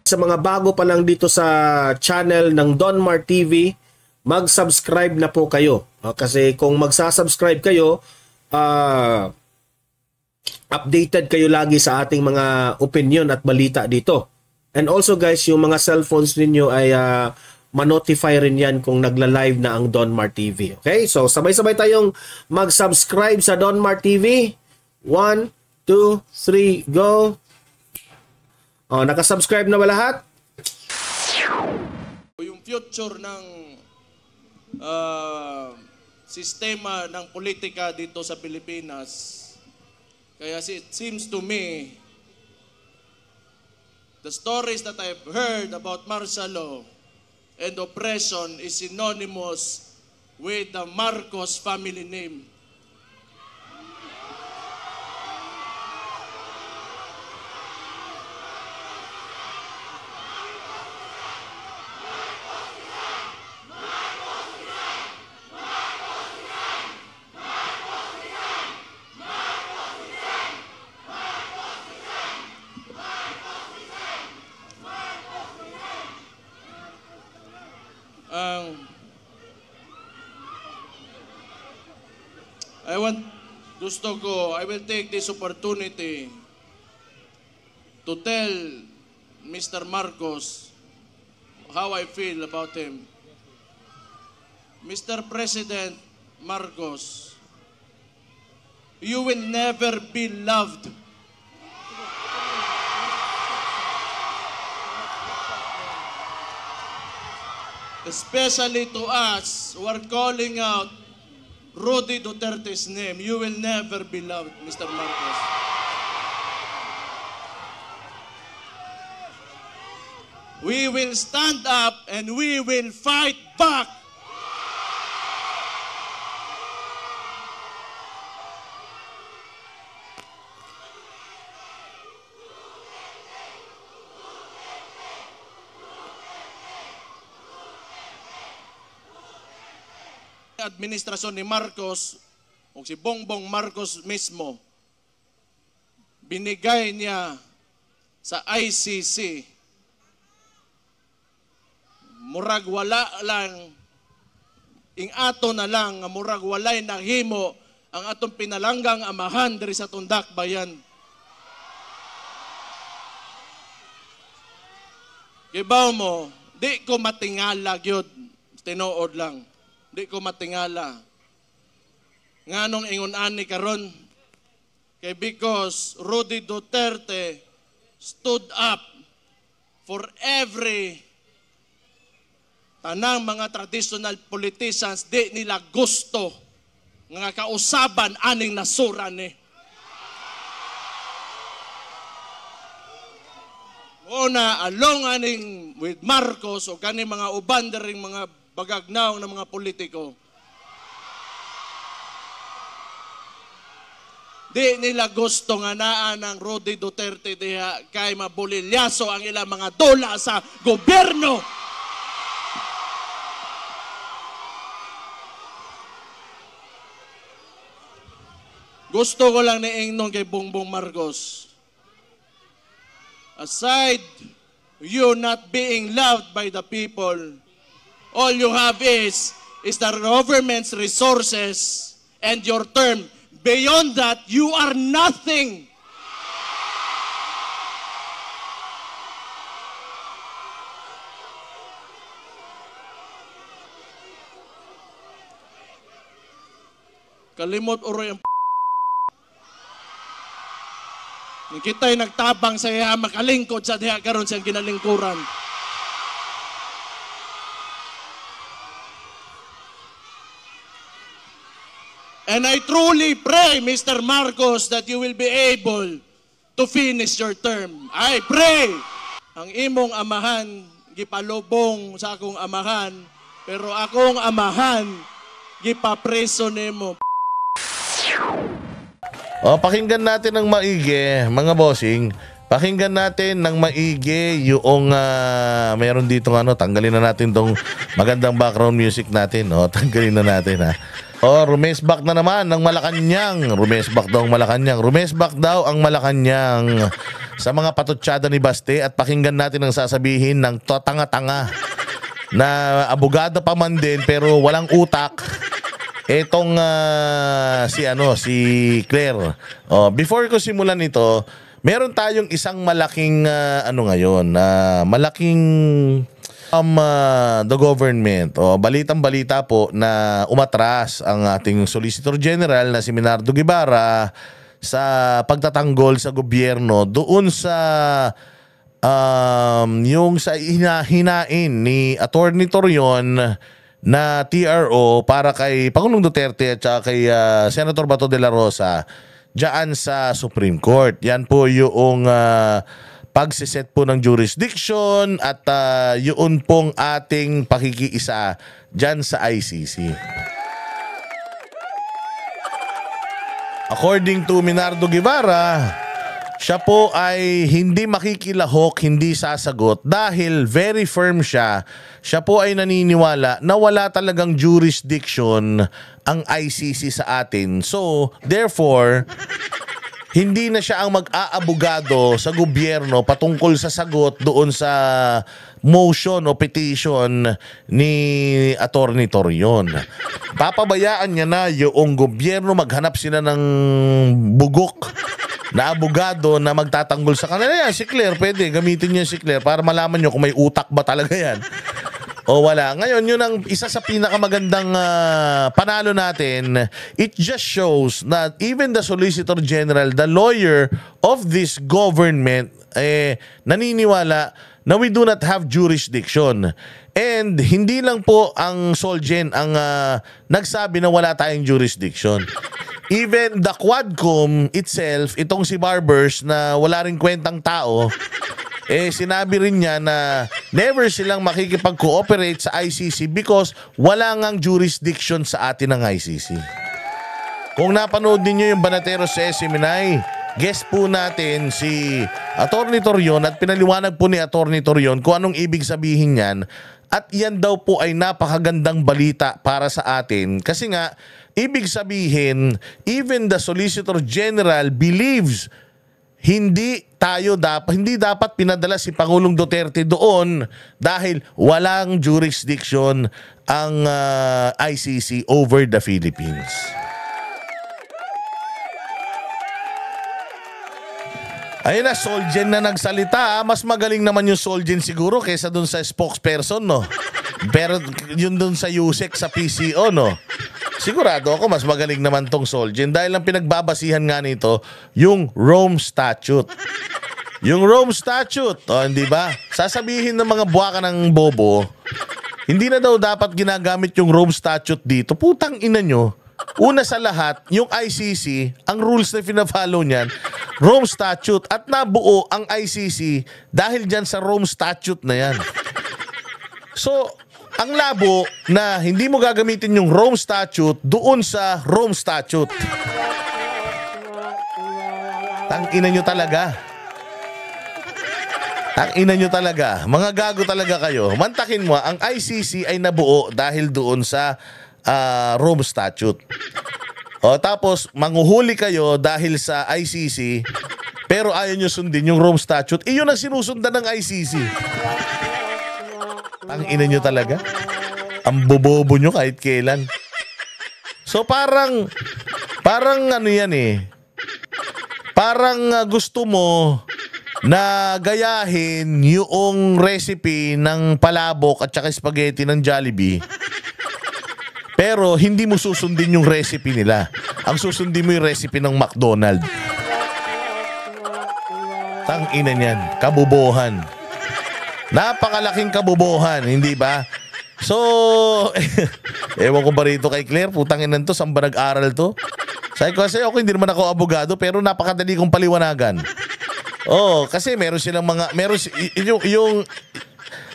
Sa mga bago pa lang dito sa channel ng Don Mar TV, mag-subscribe na po kayo. Kasi kung magsasubscribe kayo, updated kayo lagi sa ating mga opinion at balita dito. And also guys, yung mga cellphones ninyo ay ma-notify rin yan kung nagla-live na ang Don Mar TV. Okay? So sabay-sabay tayong mag-subscribe sa Don Mar TV. 1, 2, 3, go! Nakasubscribe na ba lahat? Yung future ng sistema ng politika dito sa Pilipinas, kaya it seems to me, the stories that I've heard about martial law and oppression is synonymous with the Marcos family name. I will take this opportunity to tell Mr. Marcos how I feel about him. Mr. President Marcos, you will never be loved. Especially to us who are calling out Rudy Duterte's name, you will never be loved, Mr. Marcos. We will stand up and we will fight back. Administrasyon ni Marcos o si Bongbong Marcos mismo, binigay niya sa ICC, murag wala lang, ing ato na lang, murag walay nahimo ang atong pinalanggang amahan diri sa Tundak Bayan. Kibaw mo, di ko matingala gyud, tinuod lang. Di ko matingala. Nganong ingon ani karon? Kay because Rudy Duterte stood up for every tanang mga traditional politicians di nila gusto nga kausaban aning nasura ni. Una, along aning with Marcos o kani mga uban dering mga bagagnaw ng mga politiko. Di nila gusto nga naa ng Rudy Duterte diha kay mabulilyaso ang ilang mga dola sa gobyerno. Gusto ko lang niingnon kay Bongbong Marcos. Aside you not being loved by the people, all you have is the government's resources and your term. Beyond that, you are nothing. Kalimot uro yung kita'y nagtabang sa iya makalingkod sa diha karon siyang ginalingkuran. And I truly pray, Mr. Marcos, that you will be able to finish your term. I pray. Ang imong amahan, gipalubong sa akong amahan, pero akong amahan, gipapreso nimo. Pakinggan natin ng maigi, mga bossing. Pakinggan natin ng maigi yung meron dito tanggalin na natin tong magandang background music natin. Tanggalin na natin ha. Rumesbak na naman ng Malacanang. Rumesbak daw ang Malacanang. sa mga patutsyada ni Baste at pakinggan natin ang sasabihin ng tanga-tanga na abogado pa man din pero walang utak. Etong si Claire. Before ko simulan ito, meron tayong isang malaking malaking the government. Balitang-balita po na umatras ang ating Solicitor General na si Menardo Guevara sa pagtatanggol sa gobyerno doon sa yung sa hinain ni Attorney Torion na TRO para kay Pangulong Duterte at saka kay Senator Bato de la Rosa diyan sa Supreme Court. Yan po yung pagsiset po ng jurisdiction at yun pong ating pakikiisa dyan sa ICC. According to Menardo Guevara, siya po ay hindi makikilahok, hindi sasagot dahil very firm siya. Siya po ay naniniwala na wala talagang jurisdiction ang ICC sa atin. So, therefore, hindi na siya ang mag-aabogado sa gobyerno patungkol sa sagot doon sa motion o petition ni Attorney Torion. Papabayaan niya na yung gobyerno maghanap sila ng bugok na abogado na magtatanggol sa kanila. Yan, si Claire, pwede gamitin niya si Claire para malaman niyo kung may utak ba talaga yan o wala. Ngayon, yun ang isa sa pinakamagandang panalo natin. It just shows that even the Solicitor General, the lawyer of this government, naniniwala na we do not have jurisdiction. And hindi lang po ang Solgen ang nagsabi na wala tayong jurisdiction. Even the Quadcom itself, itong si Barbers na wala rin kwentang tao, sinabi rin niya na never silang makikipag-cooperate sa ICC because wala ngang jurisdiction sa atin ng ICC. Kung napanood niyo yung Banateros sa Seminay, guest po natin si Attorney Torion at pinaliwanag po ni Attorney Torion kung anong ibig sabihin niyan. At yan daw po ay napakagandang balita para sa atin kasi nga ibig sabihin even the Solicitor General believes hindi dapat pinadala si Pangulong Duterte doon dahil walang jurisdiction ang ICC over the Philippines. Ayun na, Solgen na nagsalita. Mas magaling naman yung Solgen siguro kaysa dun sa spokesperson, no? Pero yun dun sa USEC, sa PCO, no? Sigurado ako mas magaling naman tong Solgen dahil ang pinagbabasihan nga nito yung Rome Statute. Yung Rome Statute, hindi ba? Sasabihin ng mga buwaka ng bobo, hindi na daw dapat ginagamit yung Rome Statute dito. Putang ina nyo. Una sa lahat, yung ICC, ang rules na pina-follow niyan, Rome Statute, at nabuo ang ICC dahil dyan sa Rome Statute na yan. So, ang labo na hindi mo gagamitin yung Rome Statute doon sa Rome Statute. Tangina nyo talaga. Tangina nyo talaga. Mga gago talaga kayo. Mantakin mo, ang ICC ay nabuo dahil doon sa Rome Statute. Tapos, manguhuli kayo dahil sa ICC, pero ayaw nyo sundin yung Rome Statute. Iyon ang sinusundan ng ICC. Ang ina nyo talaga. Ang bobobo nyo kahit kailan. So parang ano yan Parang gusto mo na gayahin yung recipe ng palabok at saka spaghetti ng Jollibee. Pero hindi mo susundin yung recipe nila. Ang susundin mo yung recipe ng McDonald's. Tang ina niyan, kabubuhan. Napakalaking kabubuhan, hindi ba? So, ewan ko ba rito kay Claire, putang ina to, saan ba nag-aral to? Sabi ko kasi ako, hindi naman ako abogado, pero napakadali kong paliwanagan. Kasi meron silang yung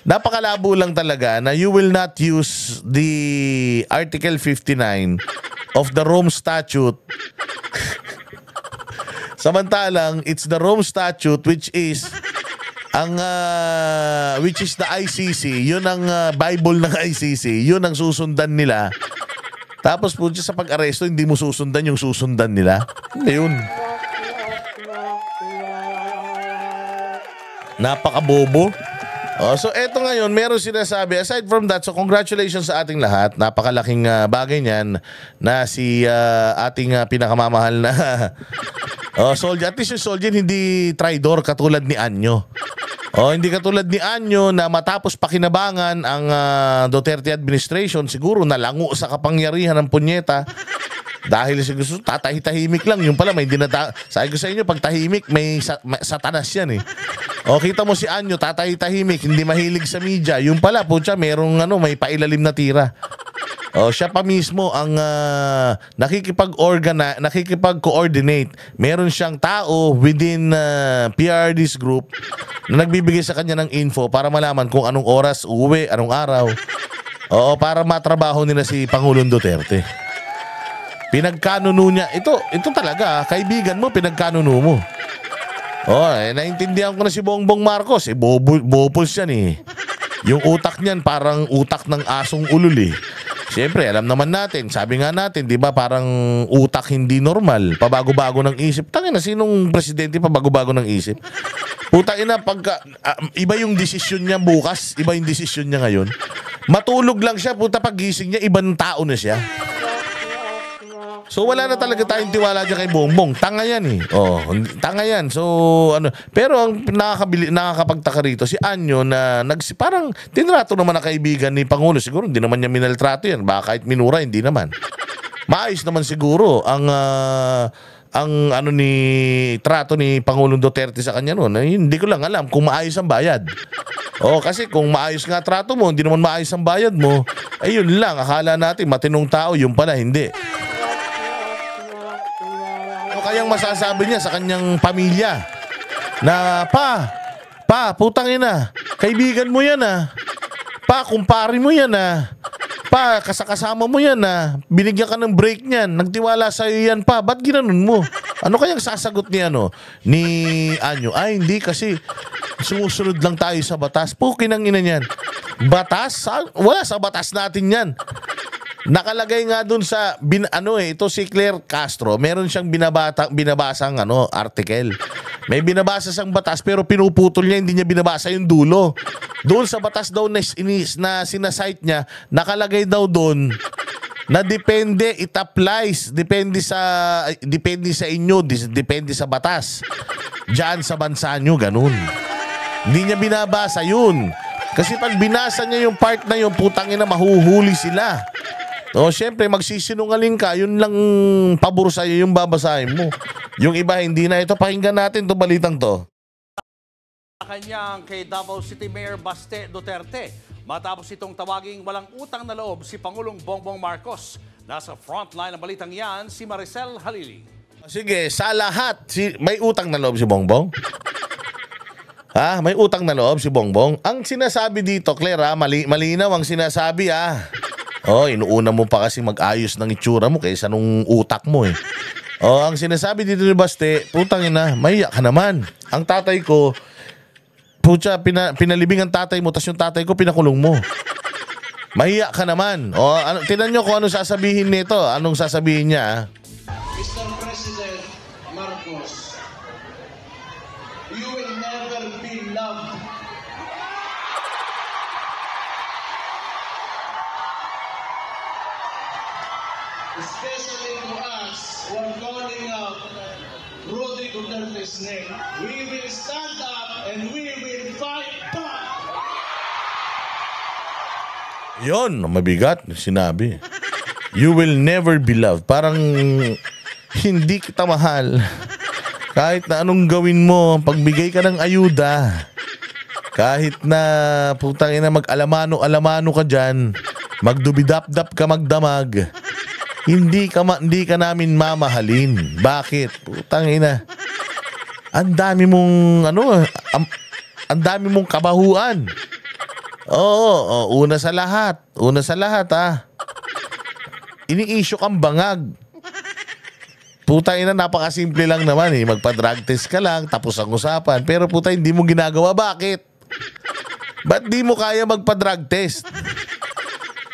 napakalabo lang talaga na you will not use the Article 59 of the Rome Statute. Samantalang, it's the Rome Statute which is the ICC. Yun ang Bible ng ICC. Yun ang susundan nila. Tapos po sa pag-aresto, hindi mo susundan yung susundan nila. Yun. Napakabobo. So eto ngayon, meron sinasabi, aside from that, so congratulations sa ating lahat. Napakalaking bagay niyan na si ating pinakamamahal na Soldier. At least yung Soldier hindi traidor katulad ni Anyo. Hindi katulad ni Anyo na matapos pakinabangan ang Duterte administration, siguro nalango sa kapangyarihan ng punyeta. Dahil siguro tatahitahimik lang. Yung pala may sabi ko sa inyo, pag tahimik may satanas yan eh. Kita mo si Anyo, tatahitahimik, hindi mahilig sa media. Yung pala po siya, merong may pailalim na tira. Siya pa mismo ang nakikipag-coordinate. Meron siyang tao within PRD's group na nagbibigay sa kanya ng info para malaman kung anong oras uuwi, anong araw. Para matrabaho nila si Pangulong Duterte. Pinagkanuno niya. Ito talaga, kaibigan mo, pinagkanuno mo. Naintindihan ko na si Bongbong Marcos. Bopuls yan eh. Yung utak niyan parang utak ng asong ulul eh. Siyempre, alam naman natin, sabi nga natin, di ba, parang utak hindi normal, pabago-bago ng isip. Tangina, sinong presidente pabago-bago ng isip? Putangina, iba yung desisyon niya bukas, iba yung desisyon niya ngayon. Matulog lang siya, pagising niya, ibang tao na siya. So wala na talaga tayong tiwala dyan kay Bongbong. Tanga yan eh. Tanga yan. So pero ang nakakapagtaka rito si Anyo na parang tinrato naman na kaibigan ni Pangulo. Siguro hindi naman niya minaltrato yan. Baka kahit minura, hindi naman. Maayos naman siguro ang ni trato ni Pangulong Duterte sa kanya noon. Hindi ko lang alam kung maayos ang bayad. Kasi kung maayos nga trato mo, hindi naman maayos ang bayad mo, ayun lang, akala natin matinong tao, yung pala hindi. Kayang masasabi niya sa kanyang pamilya na putang ina, kaibigan mo yan kumpare mo yan kasama mo yan binigyan ka ng break niyan, nagtiwala sa iyo yan ba't ginanon mo? Ano kayang sasagot ni ni Anyo? Hindi kasi sumusunod lang tayo sa batas. Pukinang ina niyan. Batas? Wala sa batas natin yan. Nakalagay nga dun sa ito si Claire Castro, meron siyang binabasang article. May binabasa siyang batas pero pinuputol niya, hindi niya binabasa yung dulo. Doon sa batas daw na sinasite niya, nakalagay daw doon na depende, it applies, depende sa inyo, depende sa batas. Diyan sa bansa nyo, ganun. Hindi niya binabasa yun. Kasi pag binasa niya yung part na yun, putangina, mahuhuli sila. Siyempre, magsisinungaling ka, yun lang pabor sa'yo yung babasahin mo. Yung iba, hindi na. Ito, pakinggan natin itong balitang to. Kanyang kay Davao City Mayor Baste Duterte, matapos itong tawaging walang utang na loob si Pangulong Bongbong Marcos. Nasa frontline ng balitang yan, si Maricel Halili. Sige, sa lahat, may utang na loob si Bongbong? May utang na loob si Bongbong? Ang sinasabi dito, Claire, malinaw ang sinasabi inuuna mo pa kasi mag-ayos ng itsura mo kaysa nung utak mo eh. Ang sinasabi dito ni Baste, putang ina, maiyak ka naman. Ang tatay ko, pinalibing ang tatay mo, tas yung tatay ko pinakulong mo. Mahiya ka naman. Tingnan nyo kung anong sasabihin nito. Anong sasabihin niya? Mr. President Marcos, you will never be loved. Especially to us who are calling out Rudy Duterte's name. We will stand up and we will fight back. Yon, mabigat sinabi. You will never be loved. Parang hindi kita mahal. Kahit na anong gawin mo, pagbigay ka ng ayuda, kahit na putang ina mag-alamano ka dyan, magdubidap-dap ka magdamag, hindi ka namin mamahalin. Bakit? Putang ina. Ang dami mong ang dami mong kabahuan. Una sa lahat ini-issue kang bangag. Putang ina, napakasimple lang naman eh. Magpa-drug test ka lang, tapos ang usapan. Pero putang, hindi mo ginagawa. Bakit? Ba't di mo kaya magpa-drug test?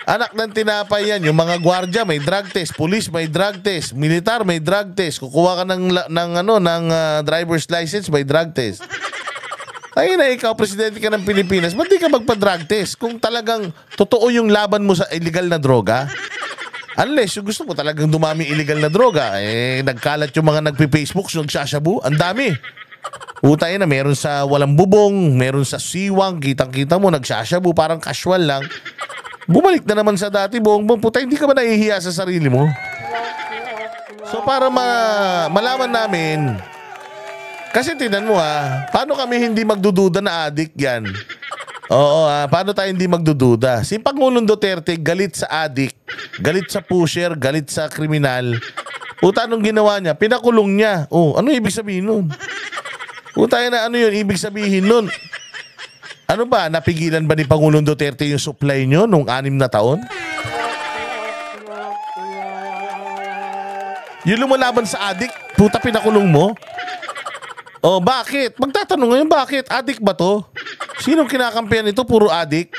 Anak ng tinapay yan. Yung mga gwardya may drug test, police may drug test, militar may drug test. Kukuha ka ng driver's license, may drug test. Ay na, ikaw, presidente ka ng Pilipinas, ba't di ka magpa-drug test? Kung talagang totoo yung laban mo sa illegal na droga, unless yung gusto mo talagang dumami illegal na droga, nagkalat yung mga nagpi-Facebook, nagsasabu, ang dami. Utay na, meron sa walang bubong, meron sa siwang, kitang-kita mo, nagsasabu, parang casual lang. Bumalik na naman sa dati, Bongbong, puta, hindi ka ba nahihiya sa sarili mo? So para malaman namin, kasi tingnan mo paano kami hindi magdududa na addict yan? Oo paano tayo hindi magdududa? Si Pangulong Duterte galit sa addict, galit sa pusher, galit sa kriminal. Puta, anong ginawa niya? Pinakulong niya. Oh, ano ibig sabihin nun? Puta na, ano yun ibig sabihin nun? Ano ba, napigilan ba ni Pangulong Duterte yung supply nyo nung 6 na taon? Yung lumalaban sa addict, puta, pinakulong mo? Oh, bakit? Magtatanong ngayon, bakit? Addict ba to? Sinong kinakampihan ito? Puro addict?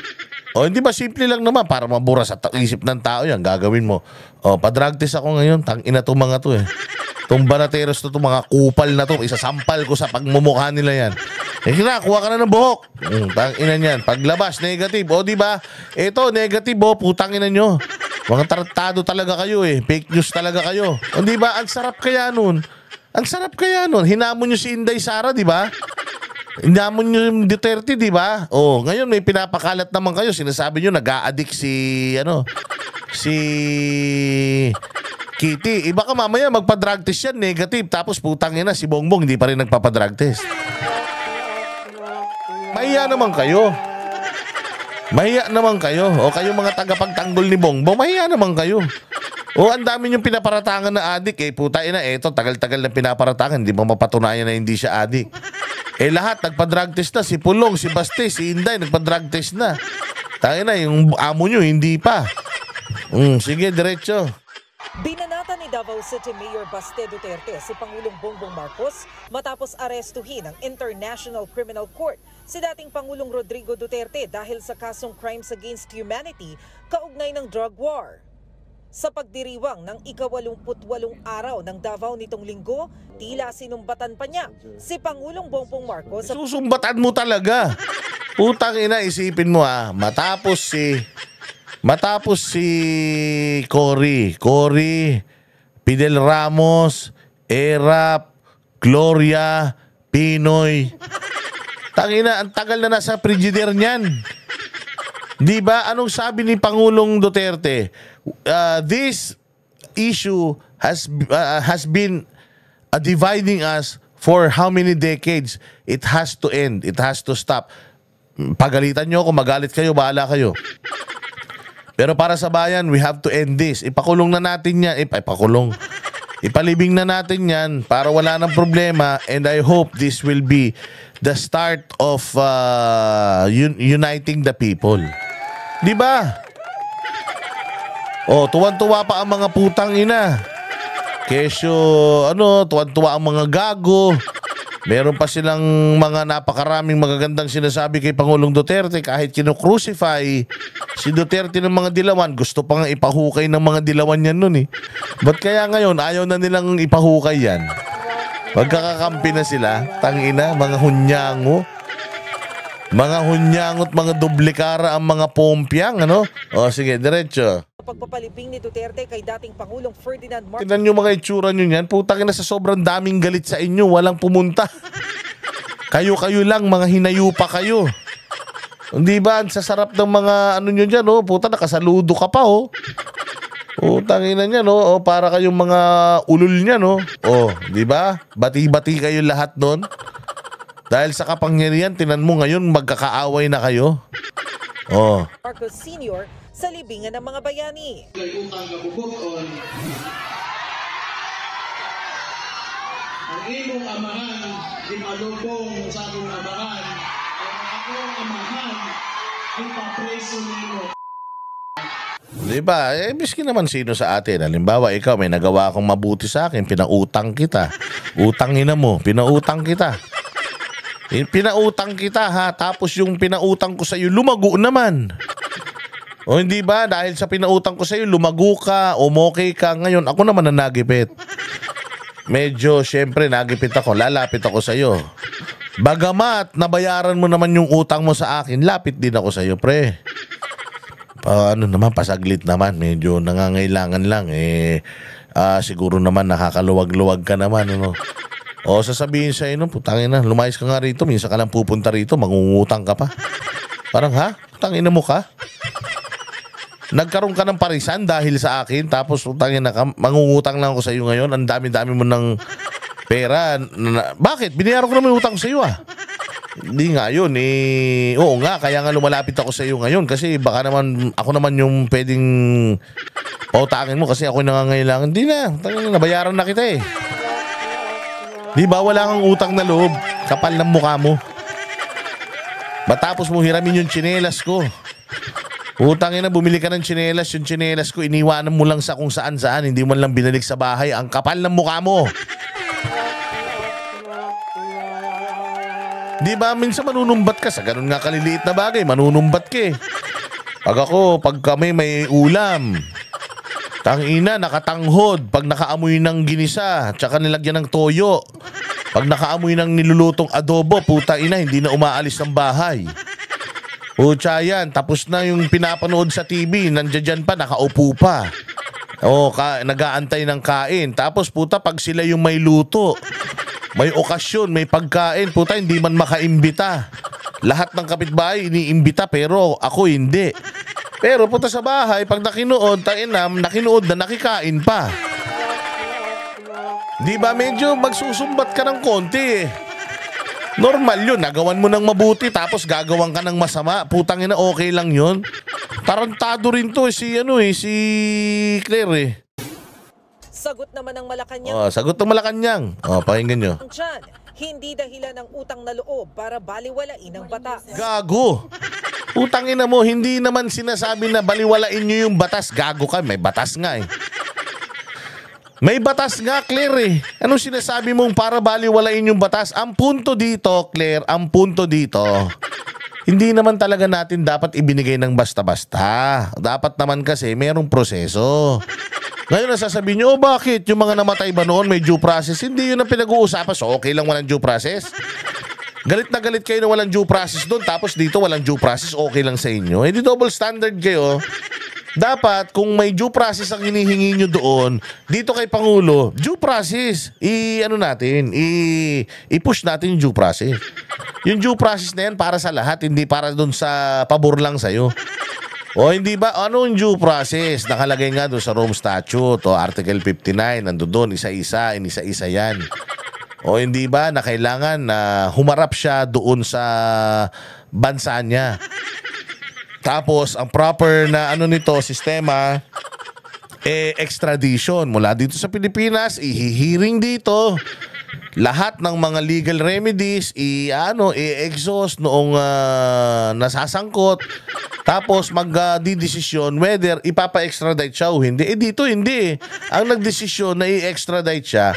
Oh, hindi ba simple lang naman para mabura sa isip ng tao yan, gagawin mo. Oh, pa-drug test ako ngayon, tangina to mga to Itong banateros to, mga kupal na to, isasampal ko sa pagmumukha nila yan. Kuha ka na ng buhok. Tangina niyan. Paglabas, negative. O, di ba? Ito, negative, putang ina nyo. Mga tarantado talaga kayo Fake news talaga kayo. O, di ba? Ang sarap kaya nun. Ang sarap kaya nun. Hinamon nyo si Inday Sara, di ba? Hinamon nyo yung Duterte, di ba? O, ngayon may pinapakalat naman kayo. Sinasabi nyo, nag-a-addict si Kitty. Baka mamaya magpa-drug test yan, negative. Tapos putang ina, si Bongbong hindi pa rin nagpapa-drug test. Mahiya naman kayo. Mahiya naman kayo. O kayo mga tagapagtanggol ni Bongbong, mahiya naman kayo. O ang dami yung pinaparatangan na addict puta ina, eto tagal-tagal na pinaparatangan, hindi mo mapatunayan na hindi siya addict. Lahat nagpa-drug test na, si Pulong, si Baste, si Inday nagpa-drug test na. Tangina, yung amo nyo hindi pa. Sige, diretso. Binanata ni Davao City Mayor Baste Duterte si Pangulong Bongbong Marcos matapos arestuhin ng International Criminal Court si dating Pangulong Rodrigo Duterte dahil sa kasong Crimes Against Humanity kaugnay ng drug war. Sa pagdiriwang ng ika-88 araw ng Davao nitong linggo, tila sinumbatan pa niya si Pangulong Bongbong Marcos. Susumbatan mo talaga. Putang ina, isipin mo matapos si Cory, Fidel Ramos, Erap, Gloria, Pinoy. Tangina, ang tagal na nasa frigider niyan. Di ba? Anong sabi ni Pangulong Duterte? This issue has been dividing us for how many decades? It has to end. It has to stop. Pagalitan nyo ako, magalit kayo, bahala kayo. Pero para sa bayan, we have to end this. Ipakulong na natin yan. Ipalibing na natin yan para wala nang problema. And I hope this will be the start of uniting the people. Di ba? Tuwan-tuwa pa ang mga putang ina. Kesyo, tuwan-tuwa ang mga gago. Meron pa silang mga napakaraming magagandang sinasabi kay Pangulong Duterte kahit kinu-crucify si Duterte ng mga dilawan. Gusto pa nga ipahukay ng mga dilawan yan nun Ba't kaya ngayon ayaw na nilang ipahukay yan? Magkakakampi na sila. Tangina, mga hunyango. Mga hunyangot, mga dublikara ang mga pompyang, sige, diretso. Pagpapalibing ni Duterte kay dating Pangulong Ferdinand Marcos. Tingnan nyo mga itsura nyo yan. Putang ina, sa sobrang daming galit sa inyo, walang pumunta. Kayo-kayo lang, mga hinayupa kayo. Hindi ba? Sa sarap ng mga nyo dyan, puta, nakasaludo ka pa, Putang ina niya, para kayong mga ulul niya, di ba? Bati-bati kayo lahat doon. Dahil sa kapangyarihan, tinan mo ngayon, magkakaaway na kayo. Marcos Sr. sa libingan ng mga bayani. Ang imong amahan, di malubong sa akong amahan. Ang akong amahan, di papreso nimo. Diba? Miski naman sino sa atin. Halimbawa, ikaw may nagawa akong mabuti sa akin, pinautang kita. Utangin na mo, pinautang kita. Pinautang kita tapos yung pinautang ko sa iyo lumago naman. O hindi ba? Dahil sa pinautang ko sa iyo lumago ka, umokay ka, ngayon ako naman ang nagipit. Medyo syempre nagipit ako, lalapit ako sa iyo. Bagamat nabayaran mo naman yung utang mo sa akin, lapit din ako sa iyo, pre. Ano naman, pasaglit naman, medyo nangangailangan lang siguro naman nakakaluwag-luwag ka naman, ano. O sasabihin sa ino, putangin na, lumayas ka nga rito, minsan ka lang pupunta rito, mangungutang ka pa. Parang ha? Putangin na mo ka? Nagkaroon ka ng parisan dahil sa akin, tapos putangin na ka, mangungutang lang ako sa iyo ngayon, ang dami-dami mo ng pera. Bakit? Binayaran ko naman yung utang sa iyo Hindi nga yun oo nga, kaya nga lumalapit ako sa iyo ngayon kasi baka naman ako naman yung pwedeng pautangin mo kasi ako nangangailangan. Hindi na, nabayaran na kita Di ba wala kang utang na loob? Kapal ng mukha mo. Matapos mo hiramin yung tsinelas ko. Utangin na, bumili ka ng tsinelas. Yung tsinelas ko, iniwanan mo lang sa kung saan-saan. Hindi mo lang binalik sa bahay. Ang kapal ng mukha mo. Di ba minsan manunumbat ka sa ganun nga kaliliit na bagay, manunumbat ka pag kami may ulam, tangina, nakatanghod pag nakaamoy ng ginisa tsaka nilagyan ng toyo, pag nakaamoy ng nilulutong adobo, puta ina, hindi na umaalis ng bahay. Pucha yan, tapos na yung pinapanood sa TV, nandiyan pa, nakaupo pa. Nag-aantay ng kain. Tapos puta, pag sila yung may luto, may okasyon, may pagkain, puta, hindi man makaimbita. Lahat ng kapitbahay iniimbita pero ako hindi. Pero puta sa bahay, pag nakinood na nakikain pa. Di ba medyo magsusumbat ka ng konti Normal yun, nagawan mo ng mabuti tapos gagawan ka ng masama. Putang ina, okay lang yun. Tarantado rin to si Claire Sagot naman ng Malacanang. Sagot ng Malacanang. Pakinggan nyo. Hindi dahilan ng utang na loob para baliwalain ang batas. Gago. Utangin na mo, hindi naman sinasabi na baliwalain nyo yung batas. Gago ka, may batas nga May batas nga, Claire Anong sinasabi mong para baliwalain yung batas? Ang punto dito, Claire, hindi naman talaga natin dapat ibinigay ng basta-basta. Dapat naman kasi mayroong proseso. Ngayon nasasabihin nyo, bakit? Yung mga namatay ba noon may due process? Hindi yun ang pinag-uusapan. So okay lang walang due process? Galit na galit kayo na walang due process doon, tapos dito walang due process, okay lang sa inyo. Hindi double standard kayo. Dapat kung may due process ang hinihingi nyo doon, dito kay Pangulo, due process. I-push natin yung due process. Yung due process na yan para sa lahat, hindi para doon sa pabor lang sa'yo. O hindi ba, ano yung due process? Nakalagay nga doon sa Rome Statute o Article 59, nandun doon, isa-isa yan. O hindi ba na kailangan na humarap siya doon sa bansa niya. Tapos, ang proper na sistema, extradition. Mula dito sa Pilipinas, ihihiring dito. Lahat ng mga legal remedies, i-exhaust noong nasasangkot. Tapos, magdidesisyon whether ipapa-extradite siya o hindi. Dito hindi Ang nagdesisyon na i-extradite siya,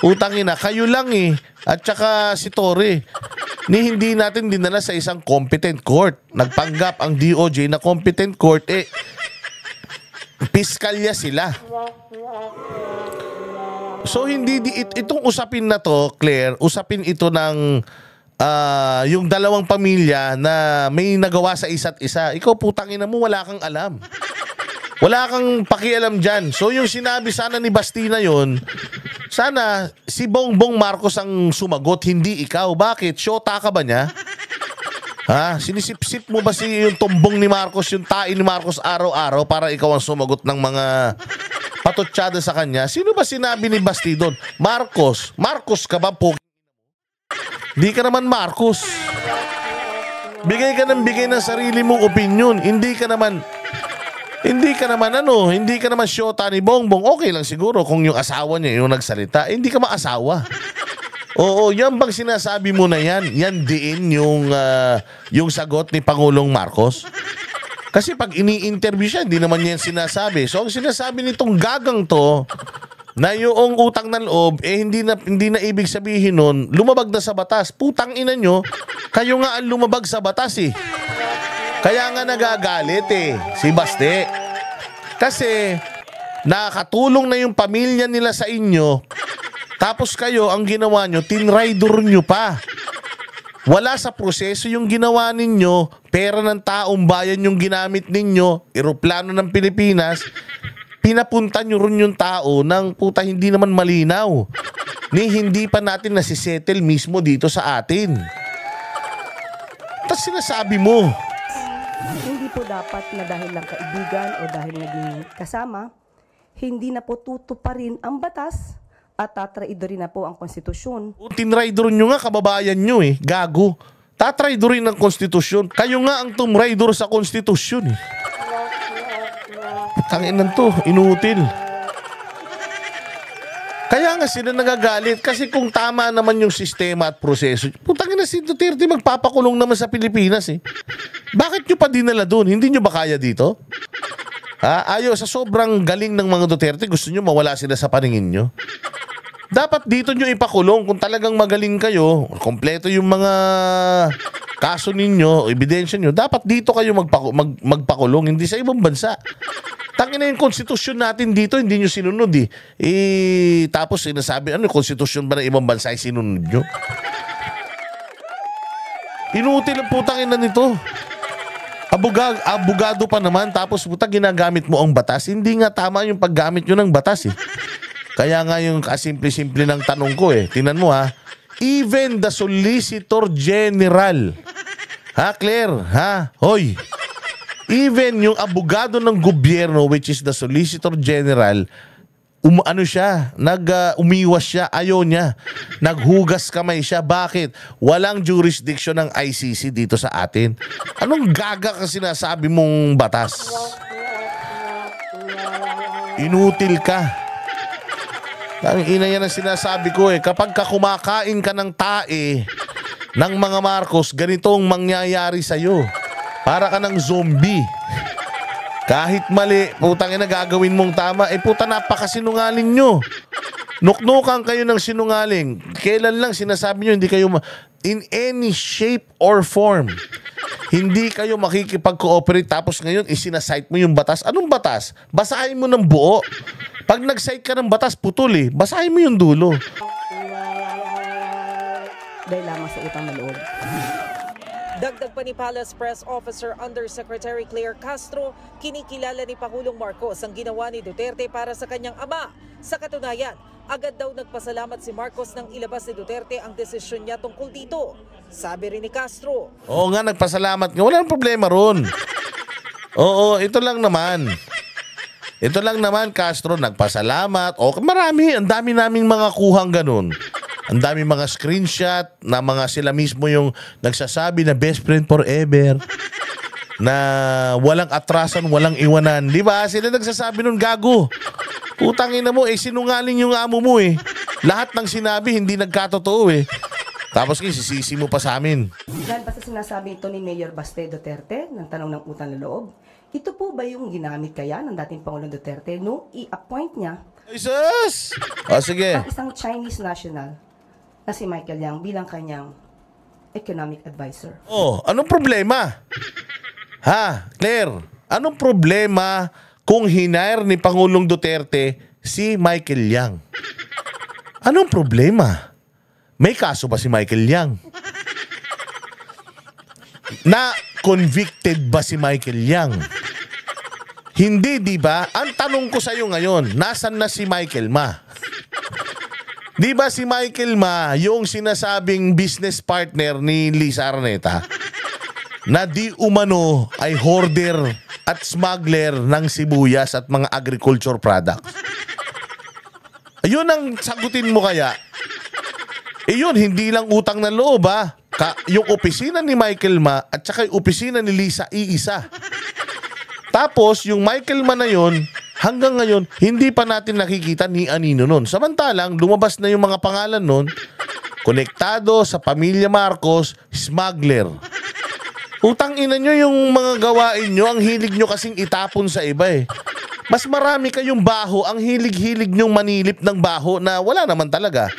utangin na, kayo lang At saka si Torre. Hindi natin dinala sa isang competent court. Nagpanggap ang DOJ na competent court, piskalya sila. So hindi itong usapin na to, Claire, usapin ito ng yung dalawang pamilya na may nagawa sa isa't isa. Ikaw putangina mo, wala kang alam. Wala kang pakialam dyan. So yung sinabi sana ni Basti na yun, sana si Bongbong Marcos ang sumagot, hindi ikaw. Bakit? Shota ka ba niya? Sinisip-sip mo ba yung tumbong ni Marcos, yung tae ni Marcos araw-araw para ikaw ang sumagot ng mga patutsyada sa kanya? Sino ba sinabi ni Basti doon? Marcos ka ba po? Di ka naman Marcos. Bigay ka ng sarili mong opinion. Hindi ka naman syota ni Bongbong. Okay lang siguro kung yung asawa niya yung nagsalita. Hindi ka maasawa. Oo, yan bang sinasabi mo na yan? Yan din yung sagot ni Pangulong Marcos. Kasi pag ini-interview siya, hindi naman yan sinasabi. So ang sinasabi nitong gagang to, na yung utang ng loob, hindi na ibig sabihin nun, lumabag na sa batas. Putang ina nyo, kayo nga ang lumabag sa batas Kaya nga nagagalit si Baste. Kasi nakatulong na yung pamilya nila sa inyo, tapos kayo ang ginawa nyo, tinraidor nyo pa. Wala sa proseso yung ginawa ninyo, pera ng taong bayan yung ginamit ninyo, eroplano ng Pilipinas, pinapunta nyo rin yung tao ng puta hindi naman malinaw. Ni hindi pa natin nasisettle mismo dito sa atin. Tapos sinasabi mo, hindi po dapat na dahil lang kaibigan o dahil naging kasama, hindi na po tutuparin ang batas at tatraidorin na po ang konstitusyon. tinraidorin nyo nga kababayan nyo eh, gago. Tatraidorin ng konstitusyon. Kayo nga ang tumraidor sa konstitusyon eh. Tanginan to, inutil. Kaya nga sila nagagalit kasi kung tama naman yung sistema at proseso, putang ina si Duterte magpapakulong naman sa Pilipinas eh. Bakit nyo pa dinala doon? Hindi nyo ba kaya dito? Ayaw, sa sobrang galing ng mga Duterte, gusto nyo mawala sila sa paningin nyo? Dapat dito nyo ipakulong kung talagang magaling kayo, kompleto yung mga kaso ninyo, ebidensya nyo, dapat dito kayo magpakulong, hindi sa ibang bansa. Tangin na yung konstitusyon natin dito, hindi nyo sinunod eh. Tapos sinasabi, ano, konstitusyon ba ng ibang bansa ay sinunod nyo? Inutil ang putang ina nito. Abogado pa naman, tapos puta ginagamit mo ang batas. Hindi nga tama yung paggamit nyo ng batas eh. Kaya nga yung kasimple-simple ng tanong ko eh. Tingnan mo ha. Even the Solicitor General. Ha, Claire? Ha? Hoy. Even yung abogado ng gobyerno, which is the Solicitor General, umiwas siya, ayaw niya. Naghugas kamay siya. Bakit? Walang jurisdiction ng ICC dito sa atin. Anong gaga ka sinasabi mong batas? Inutil ka. Ang ina yan ang sinasabi ko eh. Kapag kumakain ka ng tae ng mga Marcos, ganito ang mangyayari sa'yo. Para ka ng zombie. Kahit mali, putang ina gagawin mong tama, puta napakasinungaling nyo. Nuknukan kayo ng sinungaling. Kailan lang sinasabi nyo, hindi kayo in any shape or form. Hindi kayo makikipag-cooperate tapos ngayon isinasite mo yung batas. Anong batas? Basahin mo ng buo. Pag nag-cite ka ng batas, putol eh. Basahin mo yung dulo. Dahil lamang sa utang na loob. Dagdag pa ni Palace Press Officer Undersecretary Claire Castro, kinikilala ni Pangulong Marcos ang ginawa ni Duterte para sa kanyang ama. Sa katunayan, agad daw nagpasalamat si Marcos nang ilabas ni Duterte ang desisyon niya tungkol dito. Sabi rin ni Castro. Oo nga, nagpasalamat nga. Walang problema ron. Oo, ito lang naman. Ito lang naman, Castro, nagpasalamat. O, marami, ang dami naming mga kuhang ganun. Ang dami mga screenshot na mga sila mismo yung nagsasabi na best friend forever. Na walang atrasan, walang iwanan. Di ba? Sila nagsasabi nun, gago. Putangin na mo, sinungaling yung amo mo eh. Lahat ng sinabi, hindi nagkatotoo eh. Tapos sisisi mo pa sa amin. Dahil basta sinasabi ito ni Mayor Baste Duterte ng tanong ng utang na loob, ito po ba yung ginamit kaya ng dating Pangulong Duterte nung i-appoint niya Jesus! O sige. ang isang Chinese national na si Michael Yang bilang kanyang economic advisor? Oh, anong problema? Ha, Claire, anong problema kung hinire ni Pangulong Duterte si Michael Yang? Anong problema? May kaso ba si Michael Yang? Na convicted ba si Michael Yang? Hindi, di ba? Ang tanong ko sa iyo ngayon, nasan na si Michael Ma? Di ba si Michael Ma, yung sinasabing business partner ni Lisa Araneta, na di umano ay hoarder at smuggler ng sibuyas at mga agriculture products? Ayun ang sagutin mo kaya? Yun, hindi lang utang na loob ha. Yung opisina ni Michael Ma at saka yung opisina ni Lisa, iisa. Tapos, yung Michael Ma na yun, hanggang ngayon, hindi pa natin nakikita ni Anino nun. Samantalang, lumabas na yung mga pangalan nun, konektado sa pamilya Marcos, smuggler. Utang ina nyo yung mga gawain nyo, ang hilig nyo kasing itapon sa iba eh. Mas marami kayong baho, ang hilig-hilig nyong manilip ng baho na wala naman talaga.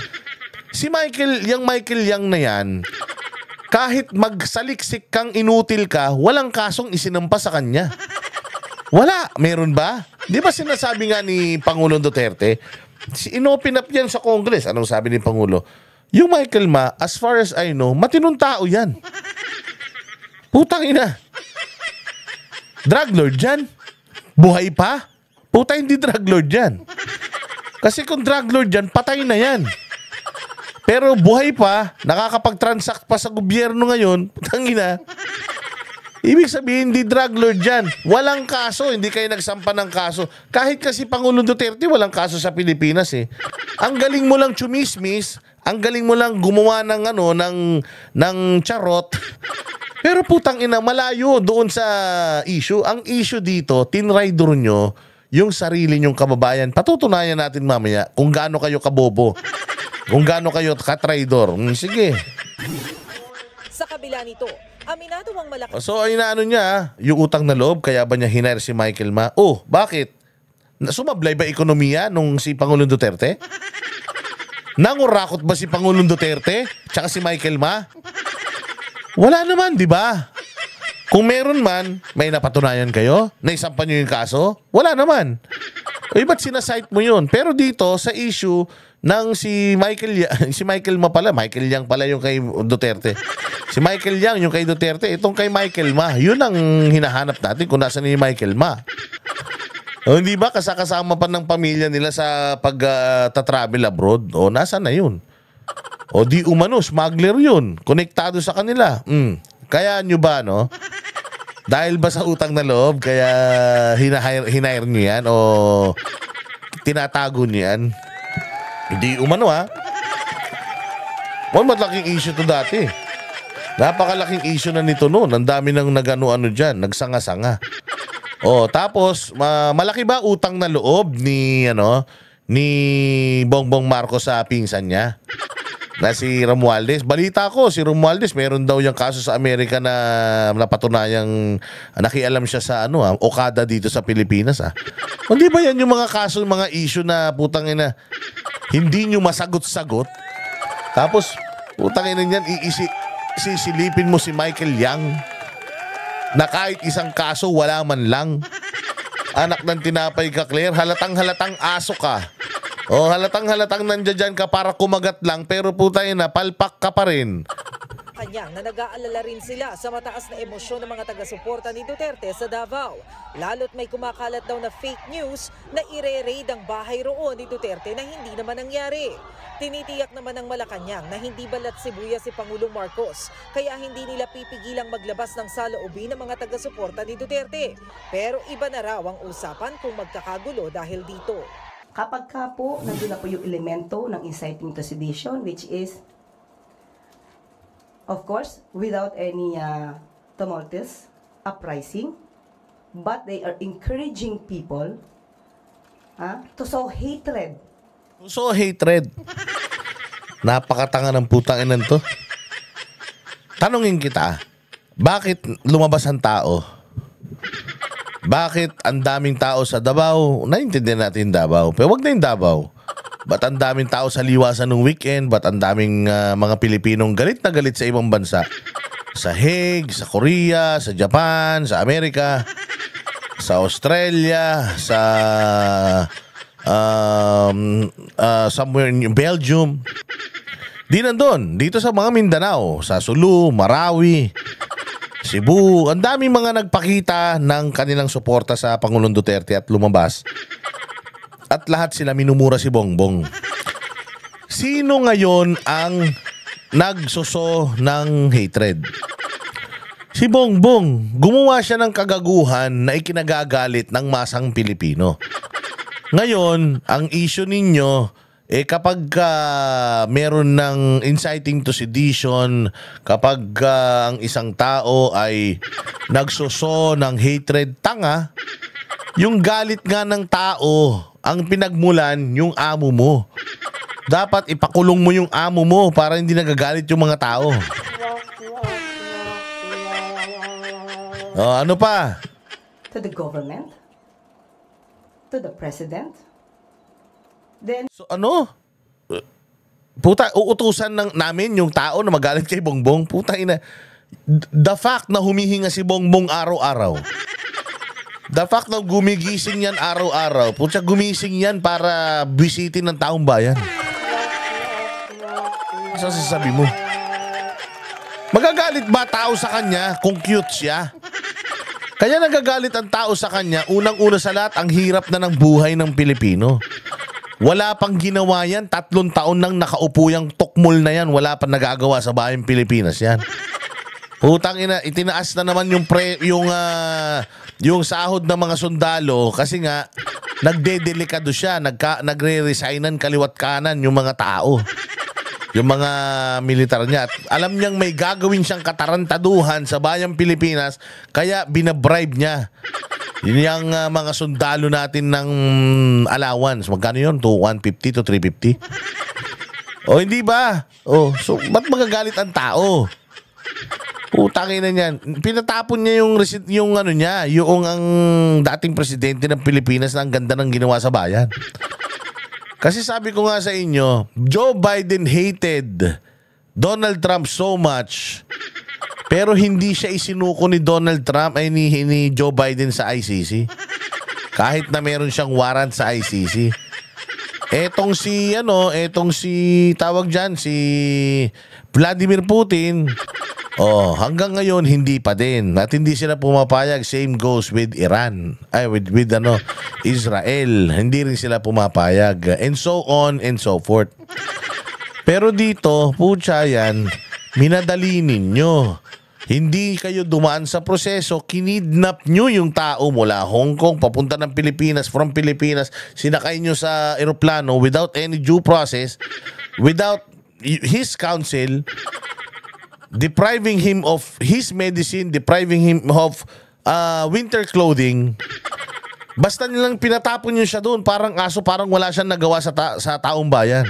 Si Michael Yang na yan, kahit magsaliksik kang inutil ka, walang kasong isinampa sa kanya. Wala. Meron ba? Di ba sinasabi nga ni Pangulong Duterte, inopen up yan sa Congress. Anong sabi ni Pangulo? Yung Michael Ma, as far as I know, matinong tao yan. Putang ina. Drug lord yan. Buhay pa. Puta, hindi drug lord yan. Kasi kung drug lord yan, patay na yan. Pero buhay pa, nakakapag-transact pa sa gobyerno ngayon, putang ina. Ibig sabihin, hindi drug lord yan. Walang kaso, hindi kayo nagsampa ng kaso. Kahit kasi Pangulong Duterte, walang kaso sa Pilipinas eh. Ang galing mo lang chumismis, ang galing mo lang gumawa ng ng charot. Pero putang ina, malayo doon sa issue. Ang issue dito, tinrider nyo yung sarili nyong kababayan. Patutunayan natin mamaya kung gaano kayo kabobo. Kung gaano kayo katraidor. Sige. Sa kabila nito, aminado ang malaki. So, ay naano niya, yung utang na loob, kaya ba niya hinire si Michael Ma? Oh, bakit? Sumablay ba ekonomiya nung si Pangulong Duterte? Nangurakot ba si Pangulong Duterte? Tsaka si Michael Ma? Wala naman, di ba? Kung meron man, may napatunayan kayo? Naisampan nyo yung kaso? Wala naman. Eh, ba't sinasite mo yun? Pero dito, sa issue ng si Michael Ma pala, Michael Yang pala yung kay Duterte. Si Michael Yang yung kay Duterte, itong kay Michael Ma, yun ang hinahanap natin kung nasa ni Michael Ma. O, hindi ba kasama pa ng pamilya nila sa pag-travel abroad? O, nasa na yun? O, di umano, smuggler yun. Konektado sa kanila. Kaya nyo ba, no? Dahil ba sa utang na loob, kaya hinire nyo yan? O tinatago nyo yan? Hindi umano, ha? Malaking issue to dati. Napakalaking issue na nito noon. Ang dami nang nag-ano dyan, nagsanga-sanga. O, tapos, malaki ba utang na loob ni Bongbong Marcos sa pinsan niya? Na si Romualdez. Balita ko, si Romualdez, meron daw yung kaso sa Amerika na napatunayang nakialam siya sa Okada dito sa Pilipinas. Hindi ba yan yung mga kaso, mga issue na putang ina, hindi nyo masagot-sagot? Tapos, putang ina niyan, sisilipin mo si Michael Yang na kahit isang kaso, wala man lang. Anak ng tinapay ka, Claire, halatang-halatang aso ka. O, halatang-halatang nandiyan ka para kumagat lang, pero putay na, palpak ka pa rin. Kanyang na nag-aalala rin sila sa mataas na emosyon ng mga taga-suporta ni Duterte sa Davao. Lalo't may kumakalat daw na fake news na ire-raid ang bahay roon ni Duterte na hindi naman nangyari. Tinitiyak naman ng Malacanang na hindi balat sibuya si Pangulong Marcos, kaya hindi nila pipigilang maglabas ng saloobin ng mga taga-suporta ni Duterte. Pero iba na raw ang usapan kung magkakagulo dahil dito. Kapag ka po, nandun na po yung elemento ng inciting to sedition, which is, of course, without any tumultuous uprising, but they are encouraging people to sow hatred. So, hatred. Napakatanga ng putang inan to. Tanungin kita, bakit lumabas ang tao? Bakit ang daming tao sa Davao? Naintindihan natin Davao. Pero wag na yung Davao. Ba't ang daming tao sa liwasan ng weekend? Ba't ang daming mga Pilipinong galit na galit sa ibang bansa? Sa Hague, sa Korea, sa Japan, sa Amerika, sa Australia, sa somewhere in Belgium. Di nandun. Dito sa mga Mindanao, sa Sulu, Marawi, Cebu, ang daming mga nagpakita ng kanilang suporta sa Pangulong Duterte at lumabas. At lahat sila minumura si Bongbong. Sino ngayon ang nagsuso ng hatred? Si Bongbong. Gumawa siya ng kagaguhan na ikinagagalit ng masang Pilipino. Ngayon, ang issue ninyo, kapag meron ng inciting to sedition, kapag ang isang tao ay nagsuso ng hatred, tanga, yung galit nga ng tao, ang pinagmulan yung amo mo. Dapat ipakulong mo yung amo mo para hindi nagagalit yung mga tao. Ano pa? To the government? To the president? Then, So puta, uutusan namin yung tao na magalit kay Bongbong. Puta ina. The fact na humihinga si Bongbong araw-araw. The fact na gumigising yan araw-araw. Puta, gumising yan para bisitin ng taong bayan. Sa sasabi mo. Magagalit ba tao sa kanya kung cute siya? Kaya nagagalit ang tao sa kanya, unang-una sa lahat, ang hirap na ng buhay ng Pilipino. Wala pang ginawa yan, 3 taon nang nakaupo yung tukmol na yan, wala pang nagagawa sa bayang Pilipinas yan. Putang ina, itinaas na naman yung sahod ng mga sundalo kasi nga nagdedelikado siya, nagre-resignan kaliwat kanan yung mga tao. Yung mga militar niya. At alam niyang may gagawin siyang katarantaduhan sa bayang Pilipinas, kaya binabribe niya. Yun yung mga sundalo natin ng allowance. Magkano yun? 150 to 350? O hindi ba? O, so ba't magagalit ang tao? Utangin na niyan. Pinatapon niya yung ano niya, yung ang dating presidente ng Pilipinas na ang ganda ng ginawa sa bayan. Kasi sabi ko nga sa inyo, Joe Biden hated Donald Trump so much, pero hindi siya isinuko ni Donald Trump ay ni Joe Biden sa ICC. Kahit na meron siyang warrant sa ICC. Etong si tawag diyan si Vladimir Putin. Oh, hanggang ngayon hindi pa din. At hindi sila pumapayag. Same goes with Iran. With Israel. Hindi rin sila pumapayag. And so on and so forth. Pero dito, pucha yan, minadali ninyo. Hindi kayo dumaan sa proseso. Kinidnap nyo yung tao mula Hong Kong papunta ng Pilipinas, from Pilipinas. Sinakay nyo sa eroplano without any due process, without his counsel, depriving him of his medicine, depriving him of winter clothing. Basta nilang pinatapon niyo siya doon, parang aso, parang wala siyang nagawa sa taong bayan.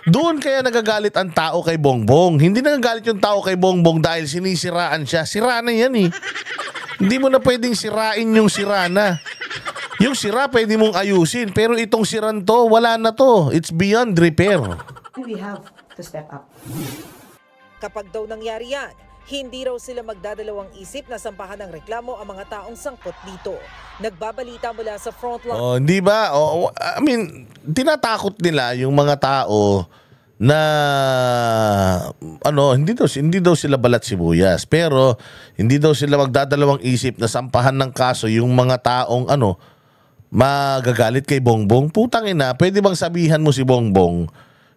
Doon kaya nagagalit ang tao kay Bongbong. Hindi nagagalit yung tao kay Bongbong dahil sinisiraan siya. Sira na yan eh. Hindi mo na pwedeng sirain yung sira na. Yung sira pwede mong ayusin, pero itong siran to, wala na to. It's beyond repair. We have to step up. Kapag daw nangyari yan, hindi raw sila magdadalawang isip na sampahan ng reklamo ang mga taong sangkot dito. Nagbabalita mula sa frontline. Oh, hindi ba? Oh, I mean, tinatakot nila yung mga tao na hindi daw sila balat sibuyas, pero hindi daw sila magdadalawang isip na sampahan ng kaso yung mga taong magagalit kay Bongbong. Putang ina, pwede bang sabihan mo si Bongbong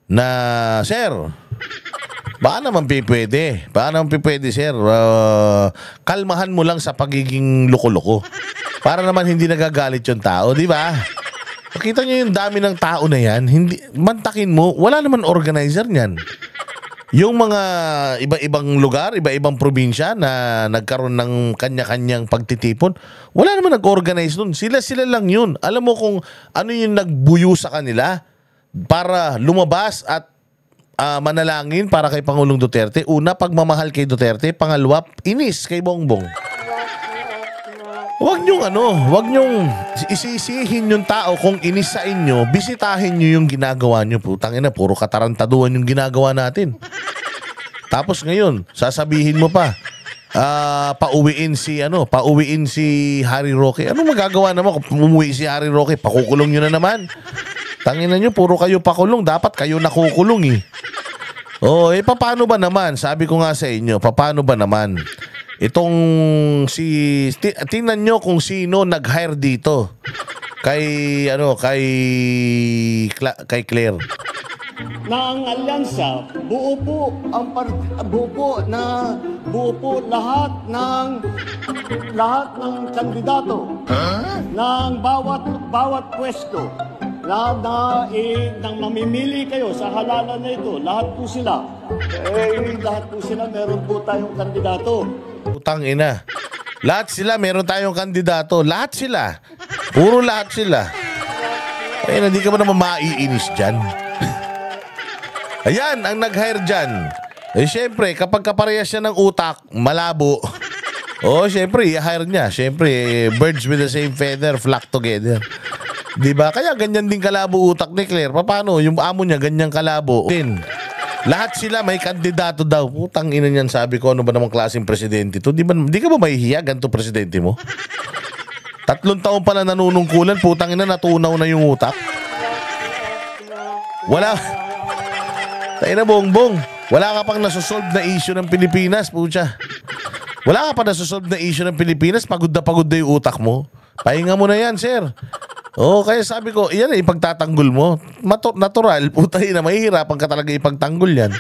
na, sir, baka naman pwede. Baka naman pwede, sir. Kalmahan mo lang sa pagiging loko-loko. Para naman hindi nagagalit yung tao, di ba? Makita nyo yung dami ng tao na yan. Mantakin mo, wala naman organizer niyan. Yung mga iba-ibang lugar, iba-ibang probinsya na nagkaroon ng kanya-kanyang pagtitipon, wala naman nag-organize nun. Sila lang yun. Alam mo kung ano yung nagbuyo sa kanila para lumabas at manalangin para kay Pangulong Duterte. Una, pagmamahal kay Duterte. Pangalawa, inis kay Bongbong. Huwag nyong isisihin yung tao kung inis sa inyo, bisitahin nyo yung ginagawa nyo. Putang ina, puro katarantaduhan yung ginagawa natin. Tapos ngayon, sasabihin mo pa, pauwiin si Harry Roque. Ano magagawa naman kung umuwi si Harry Roque? Pakukulong nyo na naman. Tangina nyo, puro kayo pakulong. Dapat kayo nakukulong eh. Paano ba naman? Sabi ko nga sa inyo, paano ba naman? Itong tingnan nyo kung sino nag-hire dito. Kay Claire. Na ang alyansa, buo po lahat ng kandidato ng bawat pwesto. Lahat nang mamimili kayo sa halalan na ito, lahat po sila meron po tayong kandidato. Putang ina. Lahat sila meron tayong kandidato. Lahat sila. Puro lahat sila. Hindi ka ba naman maiinis dyan? Ayan, ang nag-hire dyan. Siyempre, kapag kaparehas siya ng utak, malabo. Siyempre, i-hire niya. Siyempre, birds with the same feather flock together. Diba? Kaya ganyan din kalabo utak ni Claire. Paano? Yung amo niya, ganyan kalabo. Lahat sila may kandidato daw. Putang ina niyan, sabi ko, ano ba namang klaseng presidente to? Di ka ba mahihiya ganito presidente mo? 3 taon pala nanunungkulan, putang ina, natunaw na yung utak. Tayo na, Bongbong. Wala ka pang nasusolve na issue ng Pilipinas, pucha. Wala ka pa nasusolve na issue ng Pilipinas, pagod na yung utak mo. Pahinga mo na yan, sir. Oo, kaya sabi ko, yan ipagtatanggol mo. Natural, puta na, mahihirapan ka talaga ipagtanggol yan.